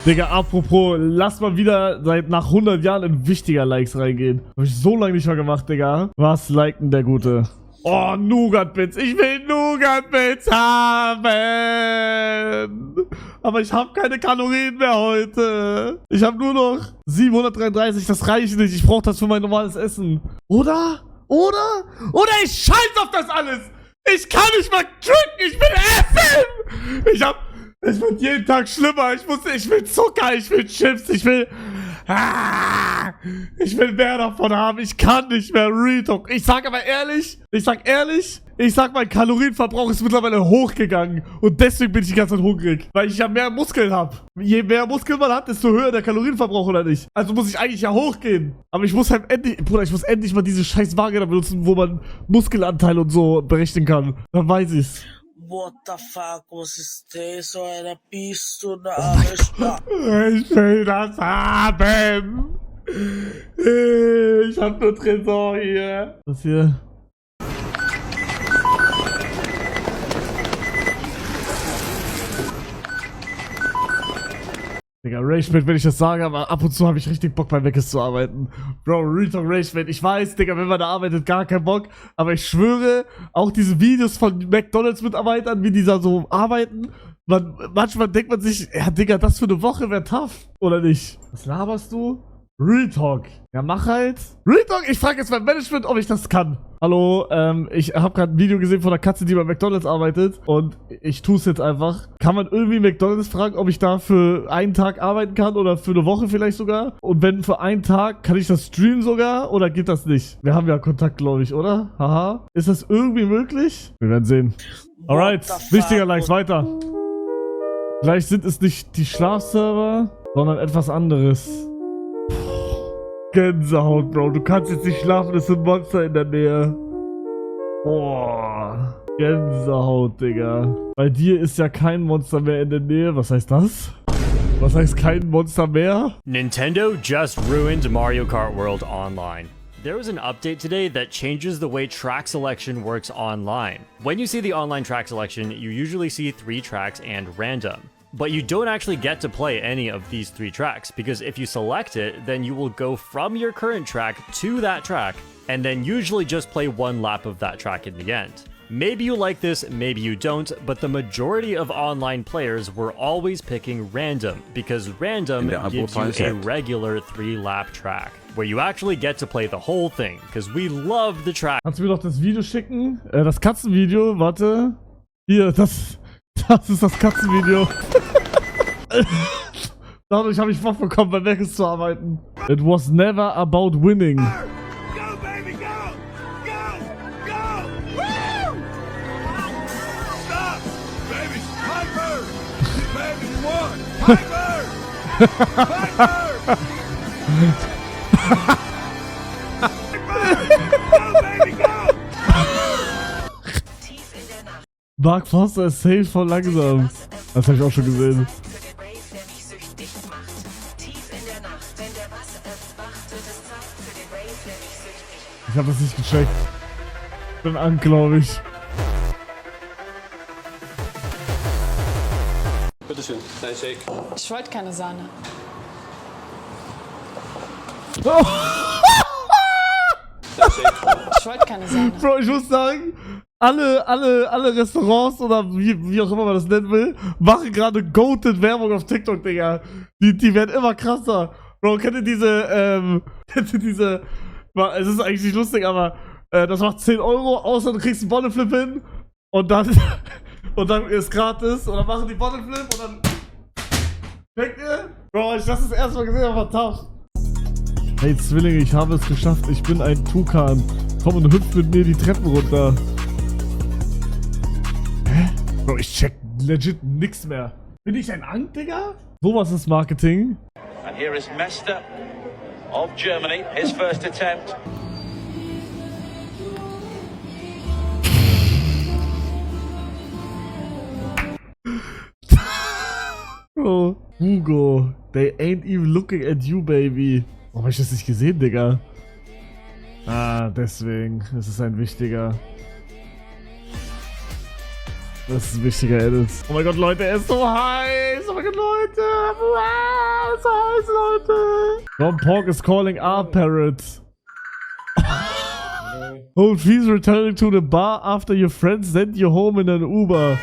Digga, apropos, lass mal wieder nach 100 Jahren in wichtiger Likes reingehen. Hab ich so lange nicht mehr gemacht, Digga. Was liken der Gute? Oh, Nougat-Bits. Ich will Nougat-Bits haben. Aber ich habe keine Kalorien mehr heute. Ich habe nur noch 733. Das reicht nicht. Ich brauche das für mein normales Essen. Oder ich scheiß auf das alles. Ich kann nicht mal trinken. Ich will essen. Es wird jeden Tag schlimmer. Ich will Zucker, ich will Chips, ich will mehr davon haben. Ich kann nicht mehr Real Talk. Ich sag ehrlich, mein Kalorienverbrauch ist mittlerweile hochgegangen. Und deswegen bin ich die ganze Zeit hungrig. Weil ich ja mehr Muskeln habe. Je mehr Muskeln man hat, desto höher der Kalorienverbrauch, oder nicht? Also muss ich eigentlich ja hochgehen. Aber ich muss halt endlich mal diese scheiß Waage da benutzen, wo man Muskelanteil und so berechnen kann. Dann weiß ich's. What the fuck, was ist das? So eine Pistole. Ich will das haben. Ich hab nur Tresor hier. Was hier? Digga, Rageman, wenn ich das sage, aber ab und zu habe ich richtig Bock bei Weckes zu arbeiten. Bro, Real Talk Rageman, ich weiß, Digga, wenn man da arbeitet, gar keinen Bock. Aber ich schwöre, auch diese Videos von McDonalds-Mitarbeitern, wie die da so arbeiten, manchmal denkt man sich, ja, Digga, das für eine Woche wäre tough, oder nicht? Was laberst du? Real Talk. Ja, mach halt. Real Talk, ich frage jetzt beim Management, ob ich das kann. Hallo, ich habe gerade ein Video gesehen von einer Katze, die bei McDonalds arbeitet. Und ich tue es jetzt einfach. Kann man irgendwie McDonalds fragen, ob ich da für einen Tag arbeiten kann oder für eine Woche vielleicht sogar? Und wenn für einen Tag, kann ich das streamen sogar? Oder geht das nicht? Wir haben ja Kontakt, glaube ich, oder? Haha. Ist das irgendwie möglich? Wir werden sehen. Alright, wichtiger Likes, weiter. Vielleicht sind es nicht die Schlafserver, sondern etwas anderes. Gänsehaut, Bro. Du kannst jetzt nicht schlafen, es sind Monster in der Nähe. Boah. Gänsehaut, Digga. Bei dir ist ja kein Monster mehr in der Nähe. Was heißt das? Was heißt kein Monster mehr? Nintendo just ruined Mario Kart World Online. There was an update today that changes the way track selection works online. When you see the online track selection, you usually see 3 tracks and random. But you don't actually get to play any of these 3 tracks, because if you select it, then you will go from your current track to that track, and then usually just play 1 lap of that track in the end. Maybe you like this, maybe you don't, but the majority of online players were always picking random, because random gives you a regular 3-lap track, where you actually get to play the whole thing, because we love the track. Kannst du mir doch das Video schicken? Das Katzenvideo, warte. Hier, das ist das Katzenvideo. Dadurch habe ich Bock bekommen, bei Weckes zu arbeiten. It was never about winning. Go, baby, go! Go! Go! Woo! Stop! Baby, Piper! Baby, one! Piper! Piper! Go, baby, go! Mark Foster ist safe voll langsam. Das habe ich auch schon gesehen. Ich habe das nicht gecheckt. Ich bin an, glaube ich. Bitteschön, dein Shake. Ich wollte keine Sahne. Oh. Ich wollte keine Sahne. Bro, ich muss sagen, alle Restaurants oder wie auch immer man das nennen will, machen gerade goated Werbung auf TikTok, Digga. Die werden immer krasser. Bro, kennt ihr diese, es ist eigentlich nicht lustig, aber das macht 10 Euro, außer du kriegst einen Bottleflip hin und dann ist gratis und dann machen die Bottleflip und dann checkt ihr? Bro, ich das erste Mal gesehen, aber tough. Hey Zwillinge, ich habe es geschafft, ich bin ein Tukan. Komm und hüpf mit mir die Treppen runter. Hä? Bro, ich check legit nix mehr. Bin ich ein Ang, Digga? Sowas ist Marketing. And here is Mester of Germany, his first attempt. Bro, Hugo, they ain't even looking at you, baby. Warum hab ich das nicht gesehen, Digga? Ah, deswegen. Das ist ein wichtiger. Das ist ein wichtiger Edit. Oh mein Gott, Leute, er ist so heiß. Oh mein Gott, Leute. Wow, ist so heiß, Leute. Ron Pork is calling R-Parrot. Oh, she's returning to the bar after your friends sent you home in an Uber.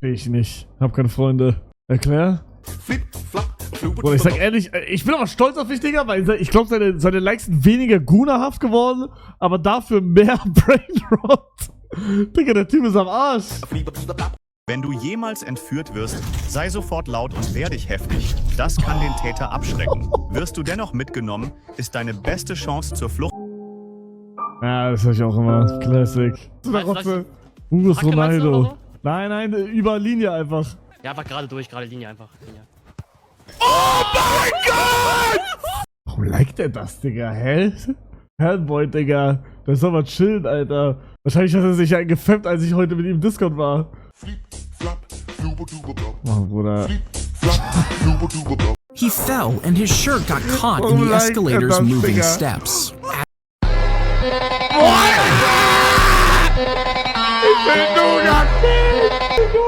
Ich nicht. Hab keine Freunde. Erklär? Oder ich sag ehrlich, ich bin aber stolz auf dich, Digga, weil ich glaube, seine Likes sind weniger Guna-haft geworden, aber dafür mehr Brainrot. Digga, der Typ ist am Arsch. Wenn du jemals entführt wirst, sei sofort laut und wehr dich heftig. Das kann den Täter abschrecken. Wirst du dennoch mitgenommen, ist deine beste Chance zur Flucht. Ja, das höre ich auch immer. Classic. Hugo Ronaldo. Nein, über Linie einfach. Ja, einfach gerade durch, gerade Linie einfach. Linie. Oh mein Gott! Warum liked er das, Digga? Hä? Handboy, Digga. Der soll mal chillen, Alter. Wahrscheinlich hat er sich ja gefappt, als ich heute mit ihm im Discord war. Oh, Bruder. He fell and his shirt got caught in the escalator's moving steps.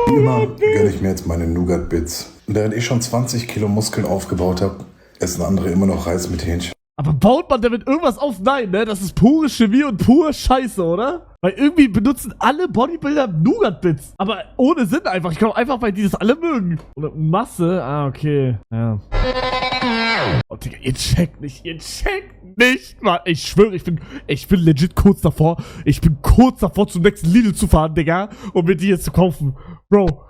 Wie immer gönne ich mir jetzt meine Nougat-Bits. Während ich schon 20 Kilo Muskeln aufgebaut habe, essen andere immer noch Reis mit Hähnchen. Aber baut man damit irgendwas auf? Nein, ne? Das ist pure Chemie und pure Scheiße, oder? Weil irgendwie benutzen alle Bodybuilder Nougat-Bits. Aber ohne Sinn einfach. Ich glaube einfach, weil die das alle mögen. Oder Masse? Ah, okay. Ja. Oh, Digga, ihr checkt nicht. Mann, ich schwöre, ich bin legit kurz davor. Ich bin kurz davor, zum nächsten Lidl zu fahren, Digga. Um mir die jetzt zu kaufen. Bro.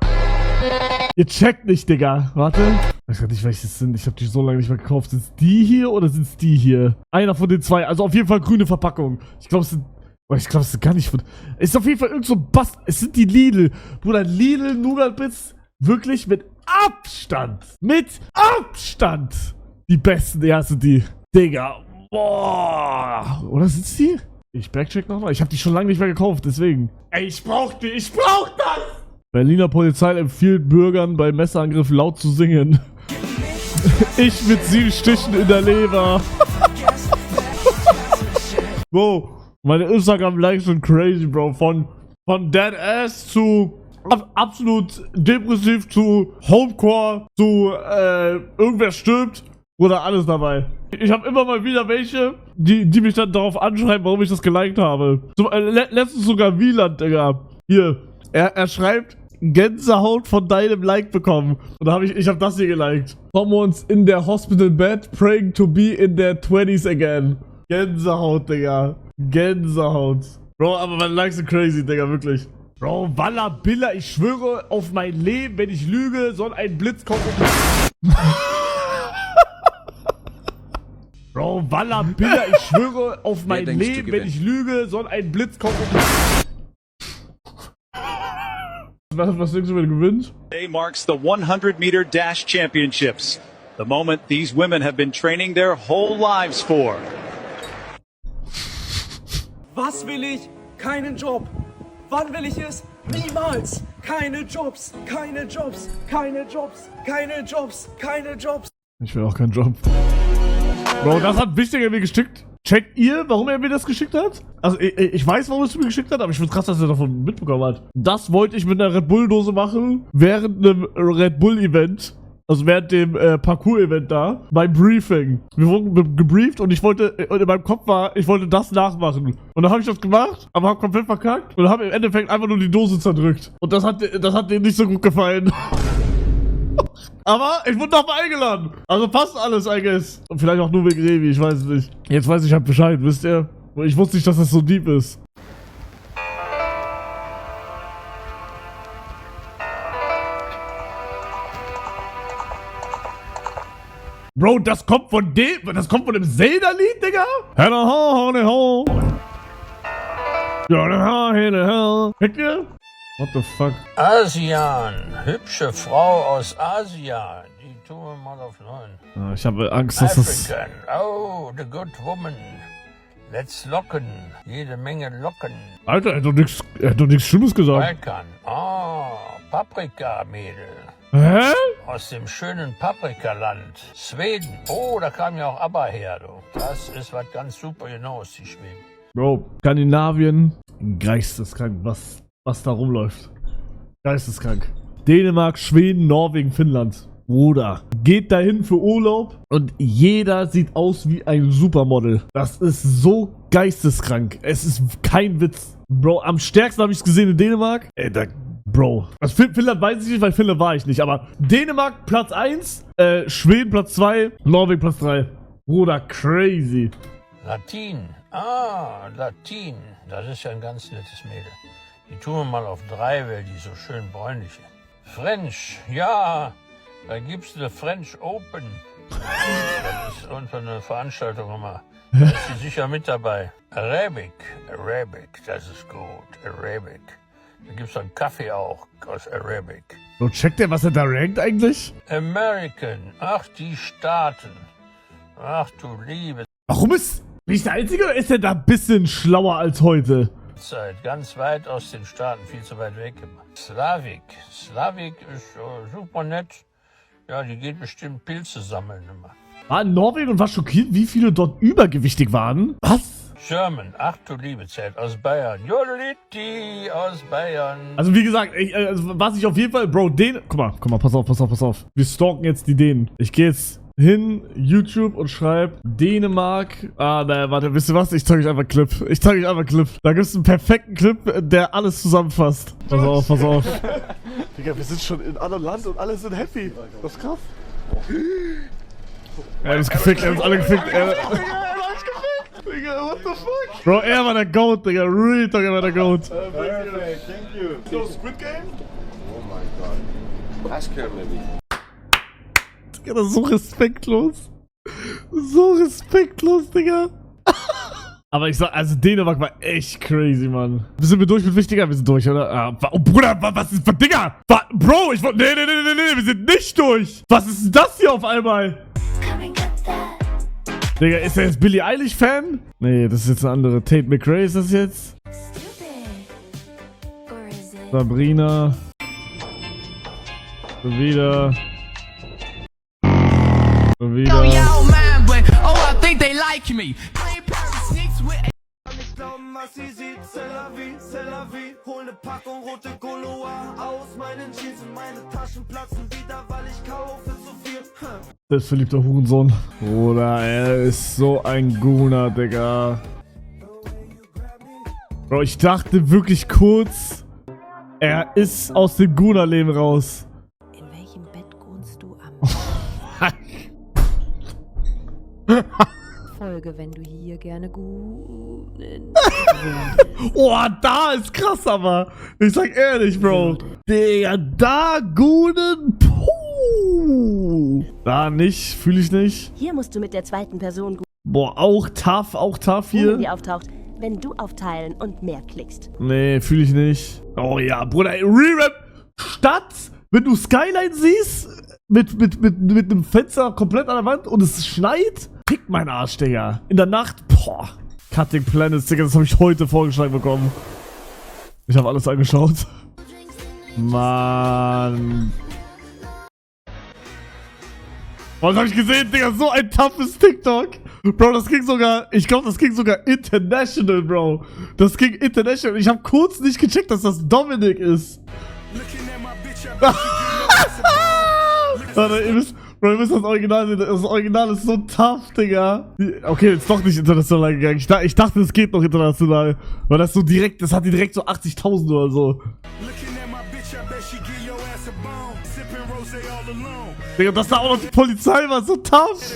Ihr checkt nicht, Digga. Warte. Ich weiß gar nicht, welche es sind. Ich habe die so lange nicht mehr gekauft. Sind es die hier oder sind es die hier? Einer von den zwei. Also auf jeden Fall grüne Verpackung. Ich glaube, es sind... Oh, ich glaube, es sind gar nicht von... Es ist auf jeden Fall irgend so ein Bast... Es sind die Lidl. Bruder, Lidl Nougat-Bits. Wirklich mit Abstand. Mit Abstand. Die besten. Ja, sind die. Digga. Boah. Oder sind es die? Ich backcheck nochmal. Ich habe die schon lange nicht mehr gekauft, deswegen. Ey, ich brauch die. Ich brauch das. Berliner Polizei empfiehlt Bürgern bei Messerangriff laut zu singen. Ich mit 7 Stichen in der Leber. Bro, meine Instagram-Likes sind crazy, Bro. Von Deadass zu absolut depressiv zu Homecore zu irgendwer stirbt. Oder alles dabei. Ich habe immer mal wieder welche, die mich dann darauf anschreiben, warum ich das geliked habe. Letztens sogar Wieland, Digga. Hier. Er schreibt, Gänsehaut von deinem Like bekommen. Und da habe ich habe das hier geliked. Someone's in their hospital bed praying to be in their 20s again. Gänsehaut, Digga. Gänsehaut. Bro, aber meine Likes sind crazy, Digga, wirklich. Bro, Walla Billa, ich schwöre auf mein Leben, wenn ich lüge, soll ein Blitz kommen. Bro, Walla Billa, ich schwöre auf mein Leben, wenn ich lüge, soll ein Blitz kommen. Was denkst du, wer gewinnt? Today marks the 100-meter dash championships. The moment these women have been training their whole lives for. Was will ich? Keinen Job. Wann will ich es? Niemals. Keine Jobs. Keine Jobs. Keine Jobs. Keine Jobs. Keine Jobs. Ich will auch keinen Job. Bro, das hat Wichtiger mir geschickt. Checkt ihr, warum er mir das geschickt hat? Also, ich weiß, warum er es mir geschickt hat, aber ich finde krass, dass er davon mitbekommen hat. Das wollte ich mit einer Red Bull-Dose machen, während einem Red Bull-Event. Also während dem Parkour-Event da, beim Briefing. Wir wurden gebrieft und in meinem Kopf war, ich wollte das nachmachen. Und dann habe ich das gemacht, aber habe komplett verkackt und habe im Endeffekt einfach nur die Dose zerdrückt. Und das hat denen nicht so gut gefallen. Aber ich wurde nochmal eingeladen. Also passt alles, I guess. Und vielleicht auch nur wegen Revi, ich weiß es nicht. Jetzt weiß ich halt Bescheid, wisst ihr? Ich wusste nicht, dass das so deep ist. Bro, das kommt von dem Zelda-Lied, Digga? Hört ihr? What the fuck? Asian, hübsche Frau aus Asia, die tun wir mal auf 9. Ich habe Angst, dass das... African, oh, the good woman. Let's locken, jede Menge locken. Alter, er hat doch nichts Schlimmes gesagt. Balkan, oh, Paprika-Mädel. Hä? Aus dem schönen Paprikaland. Schweden, oh, da kam ja auch ABBA her, du. Das ist was ganz super, die Schweden. Bro, Skandinavien, geisteskrank, was da rumläuft. Geisteskrank. Dänemark, Schweden, Norwegen, Finnland. Bruder, geht dahin für Urlaub und jeder sieht aus wie ein Supermodel. Das ist so geisteskrank. Es ist kein Witz. Bro, am stärksten habe ich es gesehen in Dänemark. Ey, Bro. Also Finnland weiß ich nicht, weil Finnland war ich nicht. Aber Dänemark Platz 1, Schweden Platz 2, Norwegen Platz 3. Bruder, crazy. Latin. Ah, Latin. Das ist ja ein ganz nettes Mädel. Die tun wir mal auf 3, weil die so schön bräunlich ist. French. Ja, da gibt's eine French Open. Das ist unter einer Veranstaltung immer. Da ist sie sicher mit dabei. Arabic, das ist gut. Arabic. Da gibt's dann Kaffee auch aus Arabic. So, checkt der, was er da rankt eigentlich? American. Ach, die Staaten. Ach du Liebe. Warum ist nicht der Einzige oder ist er da ein bisschen schlauer als heute? Zeit. Ganz weit aus den Staaten, viel zu weit weg gemacht. Slavik. Slavik ist super nett. Ja, die geht bestimmt Pilze sammeln immer. War in Norwegen und war schockiert, wie viele dort übergewichtig waren. Was? German, ach du liebe Zeit, aus Bayern. Jodeliti, aus Bayern. Also wie gesagt, was ich auf jeden Fall, Bro, guck mal, pass auf. Wir stalken jetzt die Dänen. Ich gehe jetzt hin, YouTube und schreib Dänemark. Ah, naja, warte, wisst ihr was? Ich zeige euch einfach Clip. Da gibt es einen perfekten Clip, der alles zusammenfasst. Pass auf. Digga, wir sind schon in anderen Land und alle sind happy. Das ist krass. Er ist gefickt, er ist alle gefickt. Digga, what the fuck? Bro, er war der Goat, Digga. Real Talk, er war der Goat. Perfect, thank you. So, Squid Game? Oh my god. Ask her maybe. Digga, das ist so respektlos. So respektlos, Digga. Aber ich sag, also Dänemark war echt crazy, Mann. Sind wir durch mit Wichtiger? Wir sind durch, oder? Ah, oh, Bruder, was ist, Digga? Bro, nee, wir sind nicht durch. Was ist das hier auf einmal? Digga, ist er jetzt Billie Eilish-Fan? Nee, das ist jetzt eine andere. Tate McRae ist das jetzt? Sabrina. So wieder. Was sie sieht, c'est la vie, hol ne Packung rote Goloa aus meinen Jeans und meine Taschen platzen wieder, weil ich kaufe zu viel. Selbstverliebter Hurensohn. Bruder, er ist so ein Gunner, Digga. Bro, ich dachte wirklich kurz, er ist aus dem Gunner-Leben raus. In welchem Bett wohnst du Folge, wenn du hier gerne Gunen. Oh, da ist krass, aber ich sag ehrlich, Bro. Digga, da Gunen. Puh. Da nicht, fühle ich nicht. Hier musst du mit der zweiten Person Boah, auch tough hier. die auftaucht, wenn du auf Teilen und mehr klickst. Nee, fühle ich nicht. Oh ja, Bruder, Re-Rap. Stadt, wenn du Skyline siehst, mit einem Fenster komplett an der Wand und es schneit. Fick mein Arsch, Digga. In der Nacht, boah. Cutting Planets, Digga, das habe ich heute vorgeschlagen bekommen. Ich habe alles angeschaut. Mann. Oh, das habe ich gesehen, Digga, so ein toughes TikTok. Bro, das ging sogar, ich glaube, das ging sogar international, Bro. Das ging international. Ich habe kurz nicht gecheckt, dass das Dominik ist. Warte, ihr wisst das Original sehen. Das Original ist so tough, Digga. Okay, ist doch nicht international gegangen. Ich dachte, es geht noch international. Weil das so direkt, das hat die direkt so 80.000 oder so. Digga, dass da auch noch die Polizei war, so tough.